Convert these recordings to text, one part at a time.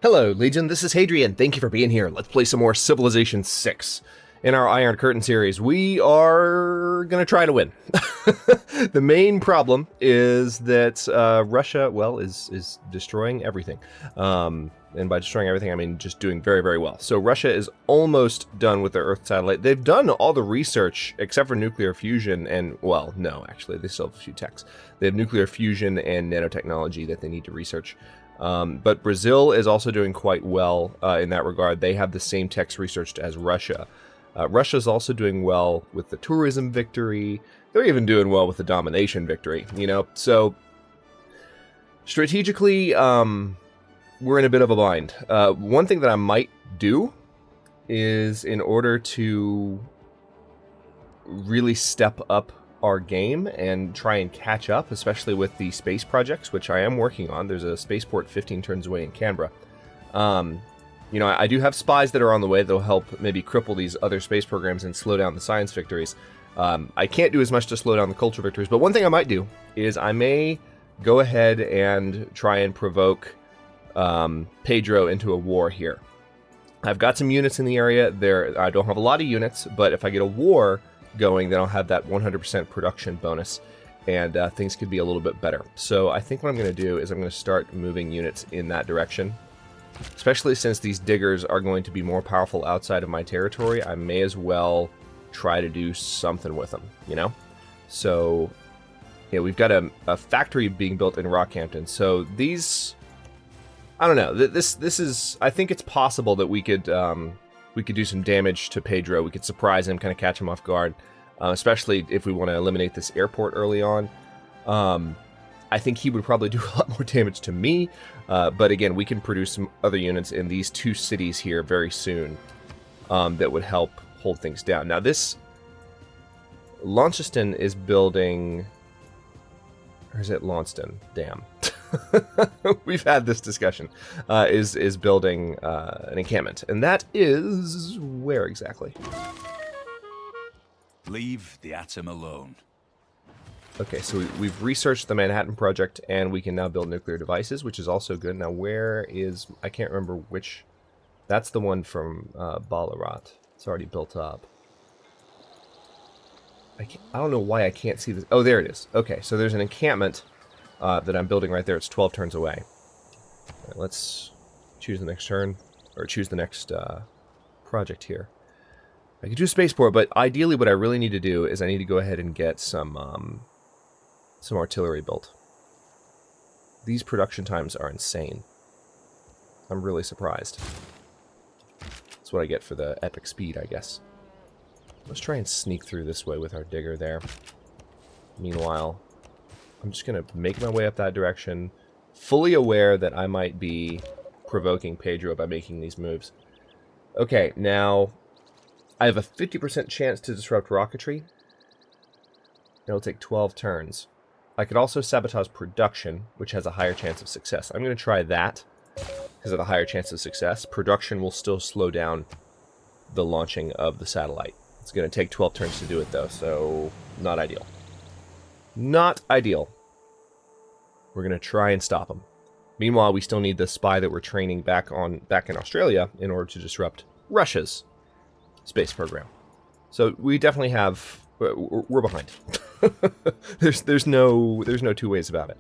Hello, Legion, this is Hadrian. Thank you for being here. Let's play some more Civilization 6. In our Iron Curtain series, we are going to try to win. The main problem is that Russia, well, is destroying everything. And by destroying everything, I mean just doing very, very well. So Russia is almost done with their Earth satellite. They've done all the research except for nuclear fusion and, well, no, actually, they still have a few techs. They have nuclear fusion and nanotechnology that they need to research. But Brazil is also doing quite well in that regard. They have the same techs researched as Russia. Russia's also doing well with the tourism victory. They're even doing well with the domination victory, you know? So, strategically, we're in a bit of a bind. One thing that I might do is, in order to really step up our game and try and catch up, especially with the space projects, which I am working on. There's a spaceport 15 turns away in Canberra. You know, I do have spies that are on the way that'll help maybe cripple these other space programs and slow down the science victories. I can't do as much to slow down the culture victories, but one thing I might do is I may go ahead and try and provoke Pedro into a war here. I've got some units in the area. I don't have a lot of units, but if I get a war going, then I'll have that 100% production bonus, and things could be a little bit better. So I think what I'm going to do is I'm going to start moving units in that direction, especially since these diggers are going to be more powerful outside of my territory. I may as well try to do something with them, you know? So, yeah, we've got a factory being built in Rockhampton. So these, I don't know. This is, I think it's possible that we could do some damage to Pedro. We could surprise him, kind of catch him off guard, especially if we want to eliminate this airport early on. I think he would probably do a lot more damage to me, but again, we can produce some other units in these two cities here very soon that would help hold things down. Now this Launceston is building, or is it Launceston? Damn. We've had this discussion. Is building an encampment, and that is where exactly? Leave the atom alone. Okay, so we've researched the Manhattan Project, and we can now build nuclear devices, which is also good. Now, where is... I can't remember which... That's the one from Ballarat. It's already built up. I don't know why I can't see this. Oh, there it is. Okay, so there's an encampment that I'm building right there. It's 12 turns away. Right, let's choose the next turn, or choose the next project here. I could do a spaceport, but ideally what I really need to do is I need to go ahead and get some artillery built. These production times are insane. I'm really surprised. That's what I get for the epic speed, I guess. Let's try and sneak through this way with our digger there. Meanwhile, I'm just going to make my way up that direction, fully aware that I might be provoking Pedro by making these moves. Okay, now I have a 50% chance to disrupt rocketry. It'll take 12 turns. I could also sabotage production, which has a higher chance of success. I'm going to try that because of the higher chance of success. Production will still slow down the launching of the satellite. It's going to take 12 turns to do it, though, so not ideal. Not ideal. We're going to try and stop them. Meanwhile, we still need the spy that we're training back in Australia in order to disrupt Russia's space program. So we definitely have... We're behind. There's no two ways about it.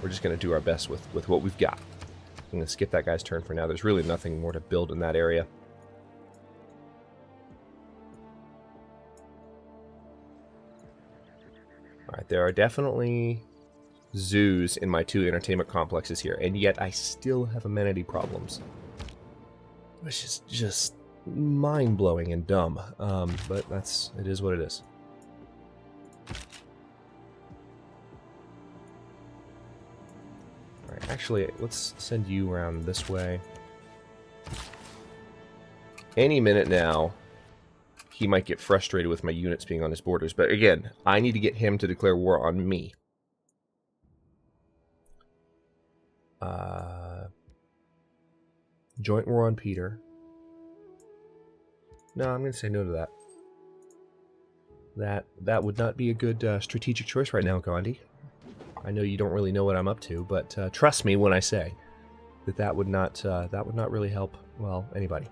We're just going to do our best with what we've got. I'm going to skip that guy's turn for now. There's really nothing more to build in that area. Alright, there are definitely zoos in my two entertainment complexes here, and yet I still have amenity problems. Which is just mind-blowing and dumb, but it is what it is. Alright, actually, let's send you around this way. Any minute now, he might get frustrated with my units being on his borders, but again, I need to get him to declare war on me. Joint war on Peter. No, I'm going to say no to that. That would not be a good strategic choice right now, Gandhi. I know you don't really know what I'm up to, but trust me when I say. that would not really help, well, anybody.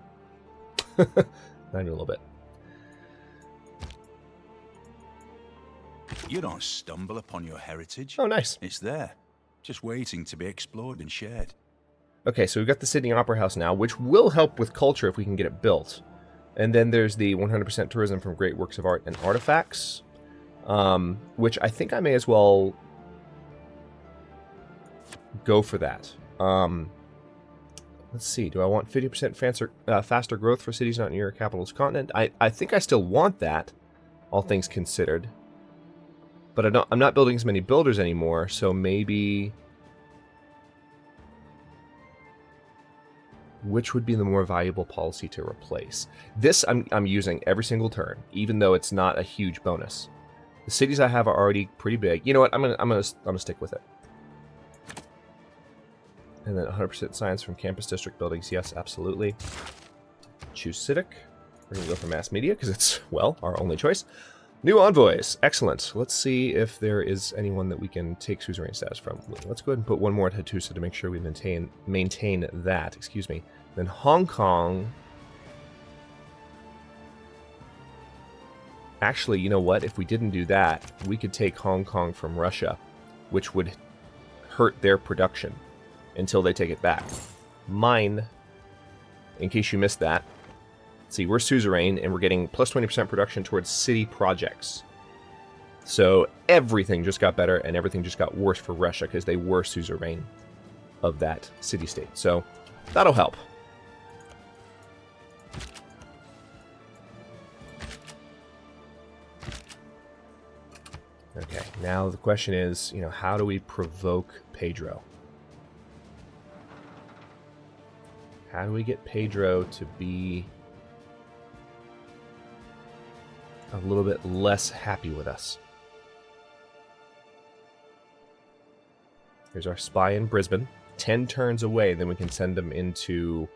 Not even a little bit. You don't stumble upon your heritage. Oh, nice. It's there, just waiting to be explored and shared. Okay, so we've got the Sydney Opera House now, which will help with culture if we can get it built. And then there's the 100% tourism from great works of art and artifacts, which I think I may as well go for that. Let's see, do I want 50% faster growth for cities not near a capital's continent? I think I still want that, all things considered. But I'm not building as many builders anymore, so maybe... Which would be the more valuable policy to replace? This I'm using every single turn, even though it's not a huge bonus. The cities I have are already pretty big. You know what? I'm gonna stick with it. And then 100% science from campus district buildings. Yes, absolutely. Choose civic. We're gonna go for mass media because it's, well, our only choice. New envoys. Excellent. Let's see if there is anyone that we can take suzerain status from. Let's go ahead and put one more at Hattusa to make sure we maintain that. Excuse me. Then Hong Kong. Actually, you know what? If we didn't do that, we could take Hong Kong from Russia, which would hurt their production until they take it back. Mine, in case you missed that, see, we're suzerain, and we're getting plus 20% production towards city projects. So everything just got better, and everything just got worse for Russia, because they were suzerain of that city-state. So that'll help. Okay, now the question is, you know, how do we provoke Pedro? How do we get Pedro to be a little bit less happy with us? Here's our spy in Brisbane. 10 turns away, then we can send them into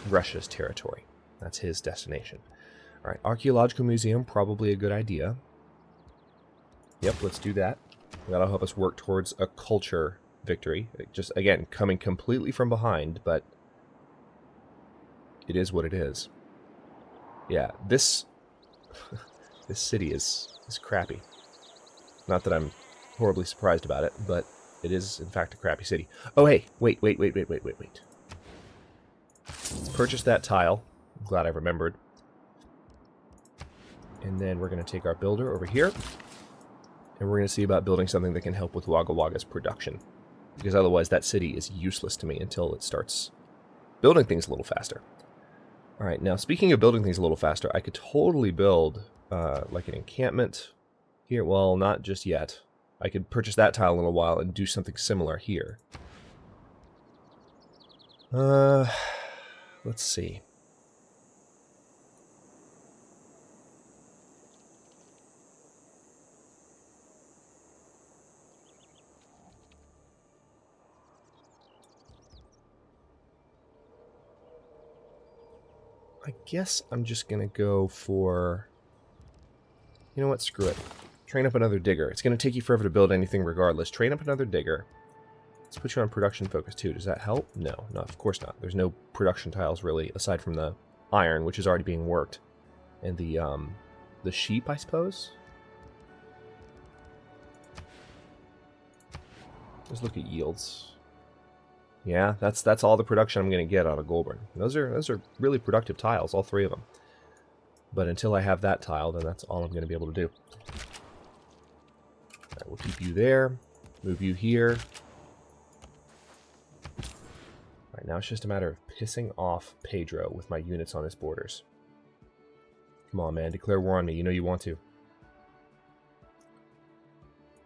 Russia's territory. That's his destination. All right, archaeological museum, probably a good idea. Yep, let's do that. That'll help us work towards a culture victory. Just, again, coming completely from behind, but it is what it is. Yeah, this city is crappy. Not that I'm horribly surprised about it, but it is, in fact, a crappy city. Oh, hey, wait. Let's purchase that tile. I'm glad I remembered. And then we're going to take our builder over here, and we're going to see about building something that can help with Wagga Wagga's production. Because otherwise that city is useless to me until it starts building things a little faster. Alright, now speaking of building things a little faster, I could totally build like an encampment here. Well, not just yet. I could purchase that tile in a while and do something similar here. Let's see. I guess I'm just going to go for... You know what? Screw it. Train up another digger. It's going to take you forever to build anything regardless. Train up another digger. Let's put you on production focus too. Does that help? No, of course not. There's no production tiles really, aside from the iron, which is already being worked. And the sheep, I suppose? Let's look at yields. Yeah, that's all the production I'm going to get out of Goulburn. Those are really productive tiles, all three of them. But until I have that tile, then that's all I'm going to be able to do. Alright, we'll keep you there. Move you here. Alright, now it's just a matter of pissing off Pedro with my units on his borders. Come on, man. Declare war on me. You know you want to.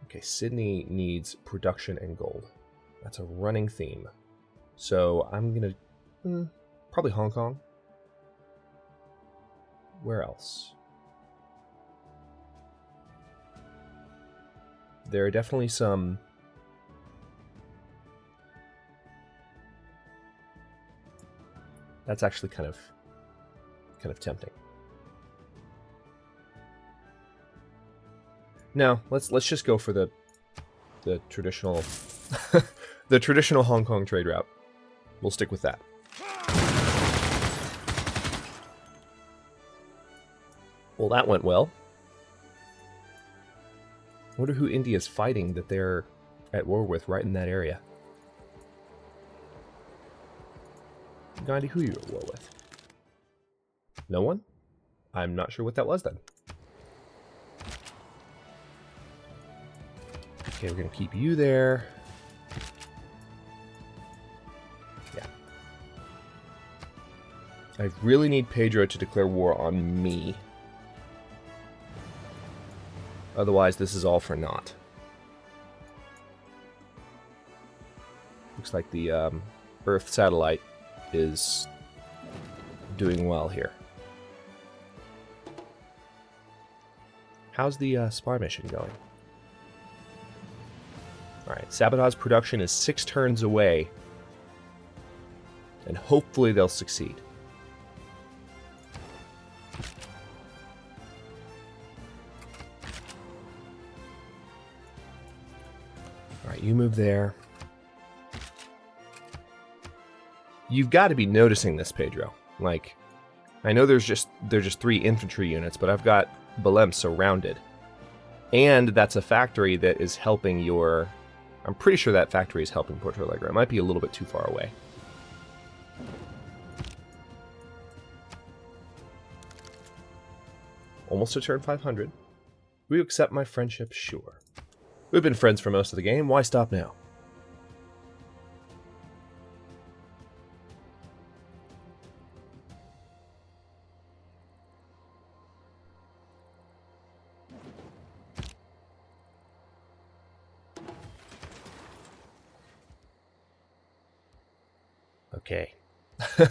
Okay, Sydney needs production and gold. That's a running theme. So I'm going to... probably Hong Kong. Where else? There are definitely some... That's actually kind of tempting. No, let's just go for the traditional The traditional Hong Kong trade route. We'll stick with that. Well, that went well. I wonder who India's fighting that they're at war with right in that area. Gandhi, who are you at war with? No one? I'm not sure what that was then. Okay, we're going to keep you there. Yeah. I really need Pedro to declare war on me. Otherwise, this is all for naught. Looks like the Earth satellite is doing well here. How's the spy mission going? Alright, Sabotage production is 6 turns away. And hopefully they'll succeed. Alright, you move there. You've got to be noticing this, Pedro. Like, I know they're just 3 infantry units, but I've got Belém surrounded. And that's a factory that is helping your... I'm pretty sure that factory is helping Porto Alegre. It might be a little bit too far away. Almost to turn 500. Will you accept my friendship? Sure. We've been friends for most of the game. Why stop now? Okay.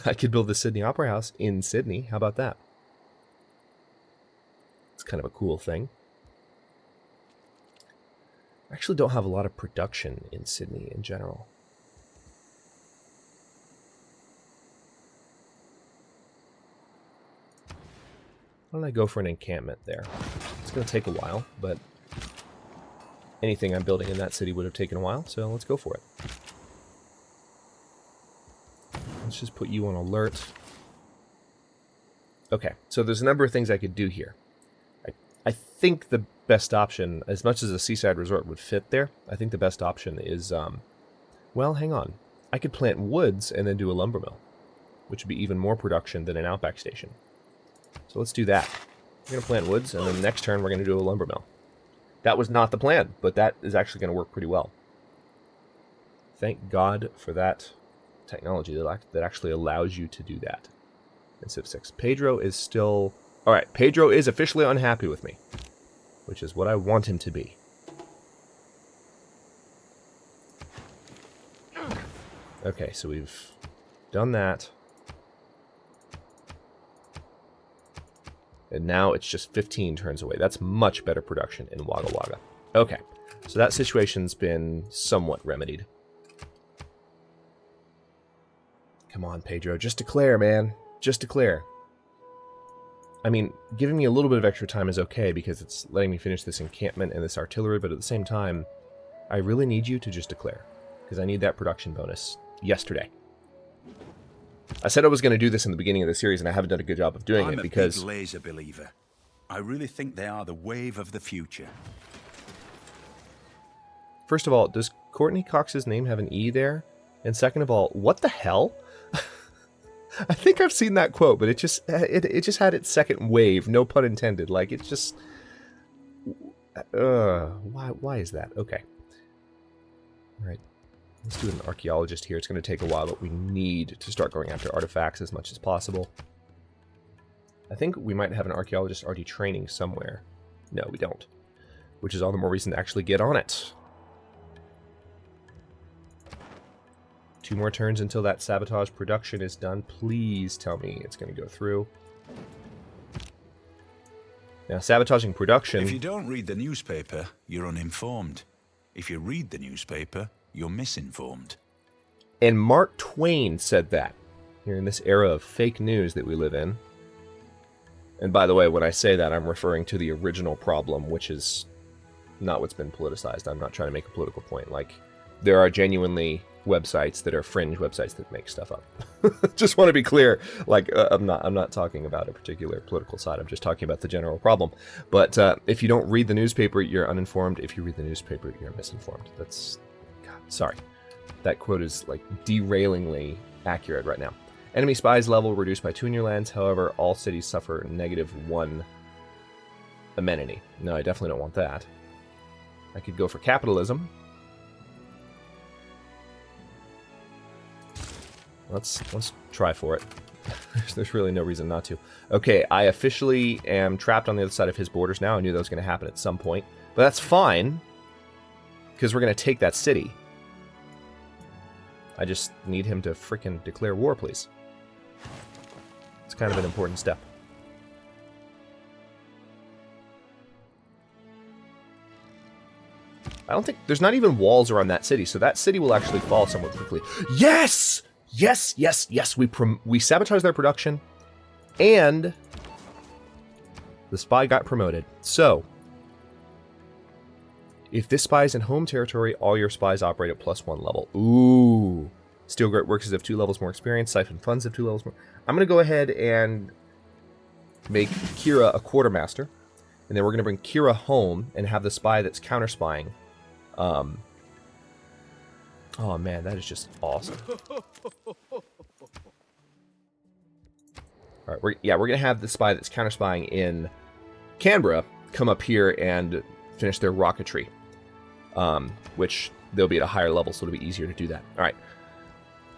I could build the Sydney Opera House in Sydney. How about that? It's kind of a cool thing. I actually don't have a lot of production in Sydney in general. Why don't I go for an encampment there? It's going to take a while, but anything I'm building in that city would have taken a while, so let's go for it. Let's just put you on alert. Okay, so there's a number of things I could do here. I think the best option, as much as a seaside resort would fit there, I think the best option is, well, hang on. I could plant woods and then do a lumber mill, which would be even more production than an outback station. So let's do that. We're going to plant woods, and then next turn we're going to do a lumber mill. That was not the plan, but that is actually going to work pretty well. Thank God for that technology that actually allows you to do that in Civ 6. Pedro is still... Alright, Pedro is officially unhappy with me, which is what I want him to be. Okay, so we've done that. And now it's just 15 turns away. That's much better production in Wagga Wagga. Okay, so that situation's been somewhat remedied. Come on, Pedro. Just declare, man. Just declare. I mean, giving me a little bit of extra time is okay because it's letting me finish this encampment and this artillery, but at the same time, I really need you to just declare because I need that production bonus yesterday. I said I was going to do this in the beginning of the series, and I haven't done a good job of doing it because... I'm a big laser believer. I really think they are the wave of the future. First of all, does Courtney Cox's name have an E there? And second of all, what the hell? I think I've seen that quote, but it just had its second wave, no pun intended. Like, it's just... why is that? Okay. Alright. Let's do an archaeologist here. It's going to take a while, but we need to start going after artifacts as much as possible. I think we might have an archaeologist already training somewhere. No, we don't. Which is all the more reason to actually get on it. 2 more turns until that sabotage production is done. Please tell me it's going to go through. Now, sabotaging production... If you don't read the newspaper, you're uninformed. If you read the newspaper, you're misinformed. And Mark Twain said that. Here in this era of fake news that we live in. And by the way, when I say that, I'm referring to the original problem, which is not what's been politicized. I'm not trying to make a political point. Like, there are genuinely websites that are fringe websites that make stuff up. Just want to be clear. Like, I'm not talking about a particular political side. I'm just talking about the general problem. But if you don't read the newspaper, you're uninformed. If you read the newspaper, you're misinformed. That's... God, sorry. That quote is, like, derailingly accurate right now. Enemy spies level reduced by 2 in your lands. However, all cities suffer -1 amenity. No, I definitely don't want that. I could go for capitalism. Let's try for it. There's really no reason not to. Okay, I officially am trapped on the other side of his borders now. I knew that was going to happen at some point. But that's fine, because we're going to take that city. I just need him to frickin' declare war, please. It's kind of an important step. I don't think... There's not even walls around that city, so that city will actually fall somewhat quickly. Yes! Yes, yes, yes! We sabotaged their production, and the spy got promoted. So, if this spy is in home territory, all your spies operate at +1 level. Ooh! Steel Grit works as if 2 levels more experience, Siphon Funds if 2 levels more... I'm going to go ahead and make Kira a quartermaster, and then we're going to bring Kira home and have the spy that's counter-spying. Oh man, that is just awesome. Alright, we're going to have the spy that's counter-spying in Canberra come up here and finish their rocketry. Which they'll be at a higher level, so it'll be easier to do that. Alright,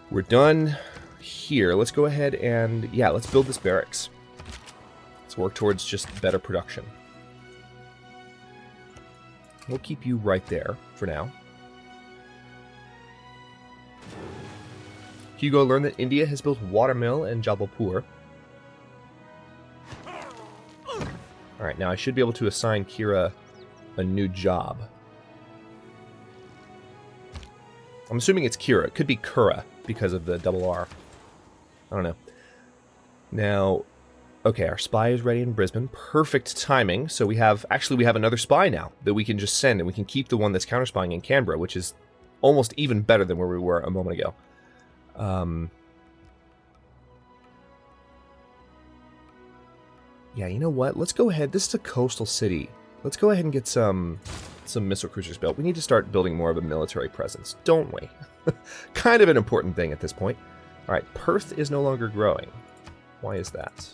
we're done here. Let's go ahead and, yeah, let's build this barracks. Let's work towards just better production. We'll keep you right there for now. Hugo learned that India has built watermill in Jabalpur. Alright, now I should be able to assign Kira a new job. I'm assuming it's Kira. It could be Kura because of the double R. I don't know. Now, okay, our spy is ready in Brisbane. Perfect timing. So we have another spy now that we can just send, and we can keep the one that's counter-spying in Canberra, which is almost even better than where we were a moment ago. Yeah, you know what? Let's go ahead. This is a coastal city. Let's go ahead and get some missile cruisers built. We need to start building more of a military presence, don't we? Kind of an important thing at this point. All right, Perth is no longer growing. Why is that?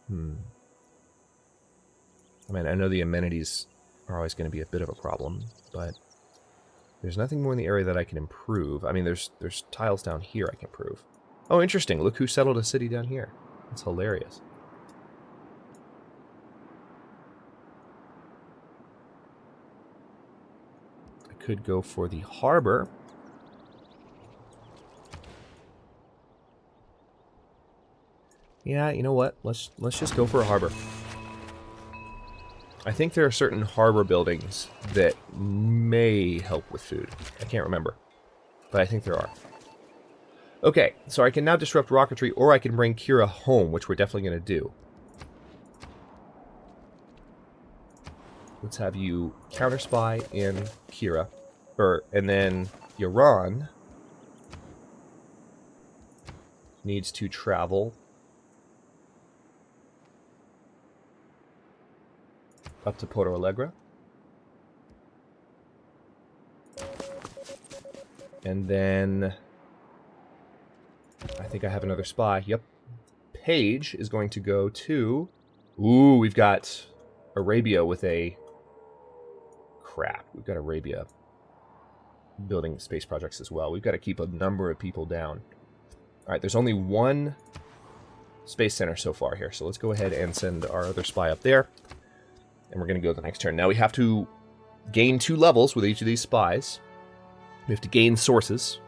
I mean, I know the amenities are always going to be a bit of a problem, but there's nothing more in the area that I can improve. I mean, there's tiles down here I can improve. Oh, interesting. Look who settled a city down here. That's hilarious. I could go for the harbor. Yeah, you know what? Let's just go for a harbor. I think there are certain harbor buildings that may help with food. I can't remember, but I think there are. Okay, so I can now disrupt rocketry, or I can bring Kira home, which we're definitely going to do. Let's have you counter-spy in Kira, and then Iran needs to travel up to Porto Alegre. And then I think I have another spy. Yep. Paige is going to go to... Ooh, we've got Arabia with a... Crap. We've got Arabia building space projects as well. We've got to keep a number of people down. Alright, there's only one space center so far here. So let's go ahead and send our other spy up there. And we're going to go the next turn. Now we have to gain 2 levels with each of these spies. We have to gain sources.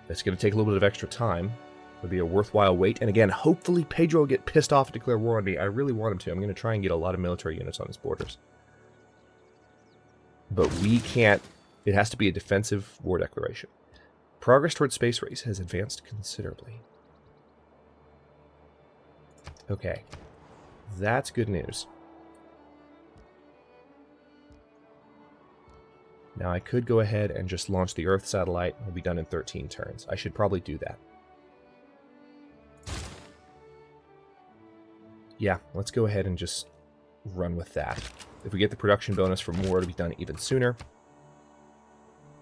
That's going to take a little bit of extra time. It'll be a worthwhile wait. And again, hopefully Pedro will get pissed off and declare war on me. I really want him to. I'm going to try and get a lot of military units on his borders. But we can't... It has to be a defensive war declaration. Progress towards space race has advanced considerably. Okay. That's good news. Now I could go ahead and just launch the Earth satellite. It'll be done in 13 turns. I should probably do that. Yeah, let's go ahead and just run with that. If we get the production bonus for more, it'll be done even sooner.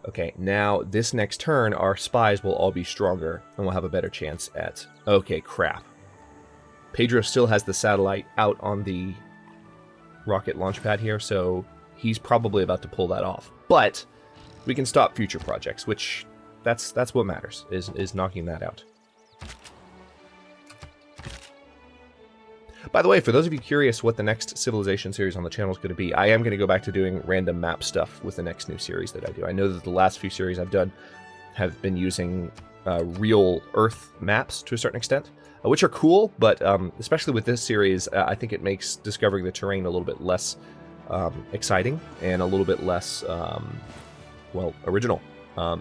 Okay, now this next turn, our spies will all be stronger, and we'll have a better chance at... Okay, crap. Pedro still has the satellite out on the rocket launch pad here, so he's probably about to pull that off. But we can stop future projects, which that's what matters, is knocking that out. By the way, for those of you curious what the next Civilization series on the channel is going to be, I am going to go back to doing random map stuff with the next new series that I do. I know that the last few series I've done have been using real Earth maps to a certain extent, which are cool, but especially with this series, I think it makes discovering the terrain a little bit less exciting and a little bit less, well, original.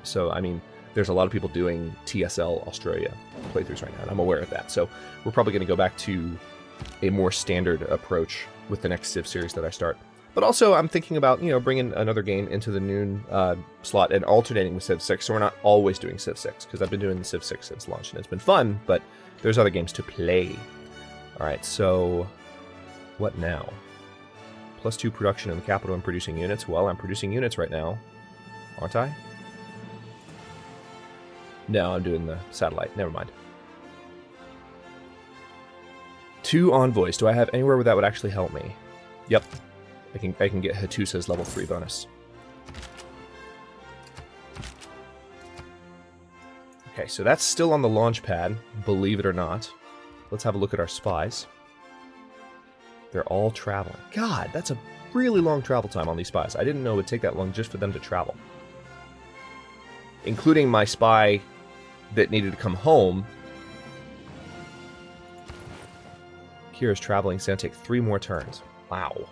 So, I mean, there's a lot of people doing TSL Australia playthroughs right now, and I'm aware of that. So we're probably going to go back to a more standard approach with the next Civ series that I start. But also, I'm thinking about, you know, bringing another game into the noon slot and alternating with Civ 6, so we're not always doing Civ 6, because I've been doing Civ 6 since launch, and it's been fun, but there's other games to play. Alright, so what now? +2 production in the capital and producing units. Well, I'm producing units right now, aren't I? No, I'm doing the satellite. Never mind. 2 envoys. Do I have anywhere where that would actually help me? Yep. I can get Hattusa's level 3 bonus. Okay, so that's still on the launch pad, believe it or not. Let's have a look at our spies. They're all traveling. God, that's a really long travel time on these spies. I didn't know it would take that long just for them to travel. Including my spy that needed to come home. Kira's traveling, it's going to take 3 more turns. Wow.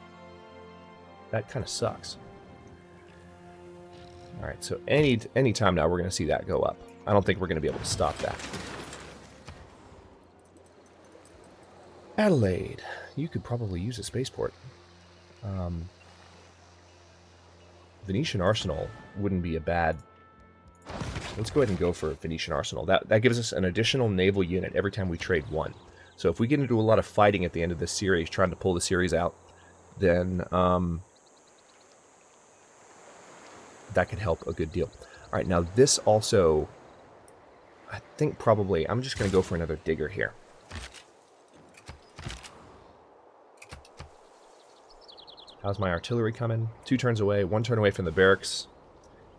That kind of sucks. Alright, so any time now we're going to see that go up. I don't think we're going to be able to stop that. Adelaide. You could probably use a spaceport. Venetian Arsenal wouldn't be a bad... Let's go ahead and go for Venetian Arsenal. That gives us an additional naval unit every time we trade 1. So if we get into a lot of fighting at the end of this series, trying to pull the series out, then that could help a good deal. All right, now this also, I think probably, I'm just going to go for another digger here. How's my artillery coming? 2 turns away, 1 turn away from the barracks.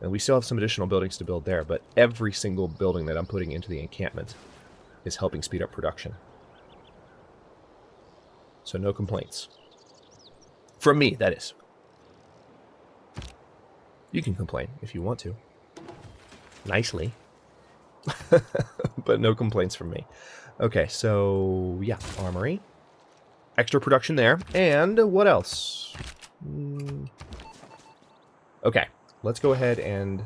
And we still have some additional buildings to build there, but every single building that I'm putting into the encampment is helping speed up production. So no complaints. From me, that is. You can complain if you want to. Nicely. But no complaints from me. Okay, so yeah, armory. Extra production there. And what else? Okay, let's go ahead and...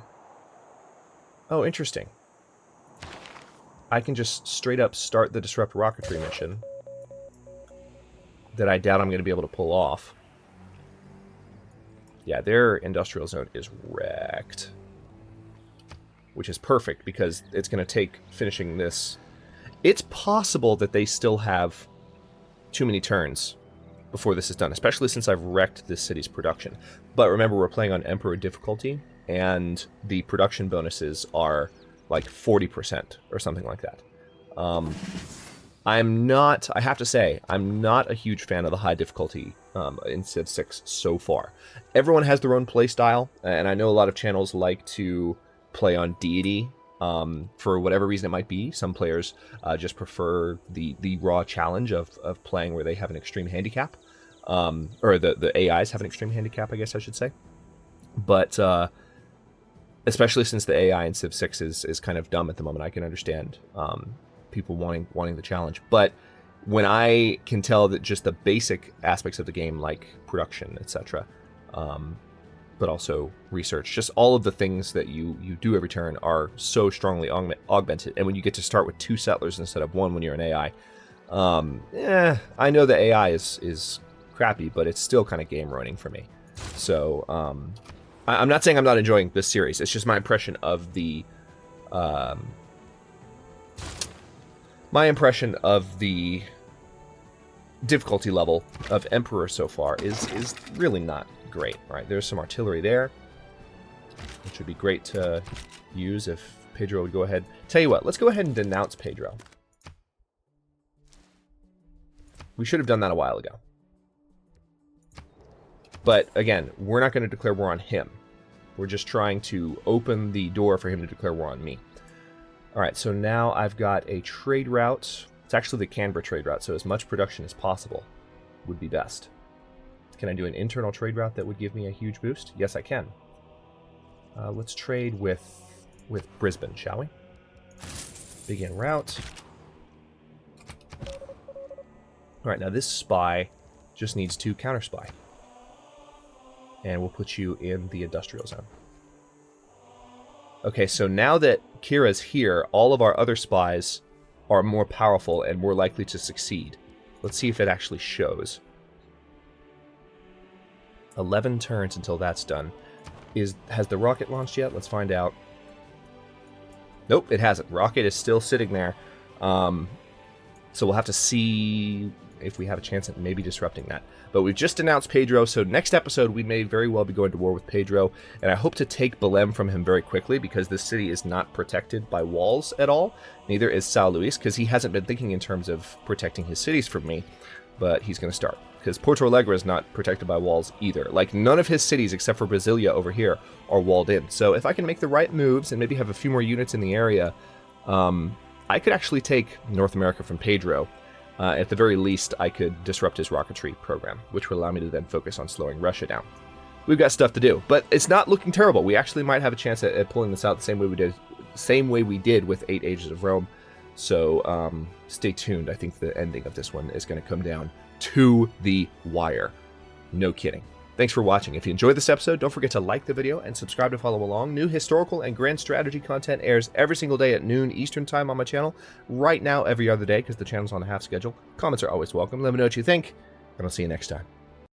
Oh, interesting. I can just straight up start the Disrupt Rocketry mission that I doubt I'm going to be able to pull off. Yeah, their industrial zone is wrecked. Which is perfect, because it's going to take finishing this. It's possible that they still have too many turns before this is done, especially since I've wrecked this city's production. But remember, we're playing on Emperor difficulty, and the production bonuses are like 40% or something like that. I'm not, I have to say, I'm not a huge fan of the high difficulty in Civ 6 so far. Everyone has their own play style, and I know a lot of channels like to play on deity for whatever reason it might be. Some players just prefer the raw challenge of playing where they have an extreme handicap, or the AIs have an extreme handicap, I guess I should say. But especially since the AI in Civ 6 is kind of dumb at the moment, I can understand people wanting the challenge. But when I can tell that just the basic aspects of the game, like production, etc., but also research, just all of the things that you do every turn are so strongly augmented. And when you get to start with 2 settlers instead of 1 when you're an AI, I know the AI is crappy, but it's still kind of game ruining for me. So I'm not saying I'm not enjoying this series. It's just my impression of the... difficulty level of Emperor so far is really not great. Right, there's some artillery there, which would be great to use if Pedro would go ahead. Tell you what, let's go ahead and denounce Pedro. We should have done that a while ago. But again, we're not going to declare war on him. We're just trying to open the door for him to declare war on me. Alright, so now I've got a trade route. It's actually the Canberra trade route, so as much production as possible would be best. Can I do an internal trade route that would give me a huge boost? Yes, I can. Let's trade with Brisbane, shall we? Begin route. Alright, now this spy just needs 2 counter spy. And we'll put you in the industrial zone. Okay, so now that Kira's here, all of our other spies are more powerful and more likely to succeed. Let's see if it actually shows. 11 turns until that's done. Has the rocket launched yet? Let's find out. Nope, it hasn't. Rocket is still sitting there. So we'll have to see if we have a chance at maybe disrupting that. But we've just announced Pedro, so next episode we may very well be going to war with Pedro, and I hope to take Belém from him very quickly, because this city is not protected by walls at all. Neither is São Luís, because he hasn't been thinking in terms of protecting his cities from me, but he's going to start. Because Porto Alegre is not protected by walls either. Like, none of his cities, except for Brasilia over here, are walled in. So if I can make the right moves and maybe have a few more units in the area, I could actually take North America from Pedro. At the very least, I could disrupt his rocketry program, which would allow me to then focus on slowing Russia down. We've got stuff to do, but it's not looking terrible. We actually might have a chance at pulling this out the same way we did with 8 Ages of Rome. So stay tuned. I think the ending of this one is going to come down to the wire. No kidding. Thanks for watching. If you enjoyed this episode, don't forget to like the video and subscribe to follow along. New historical and grand strategy content airs every single day at noon Eastern time on my channel. Right now, every other day, because the channel's on a half schedule. Comments are always welcome. Let me know what you think, and I'll see you next time.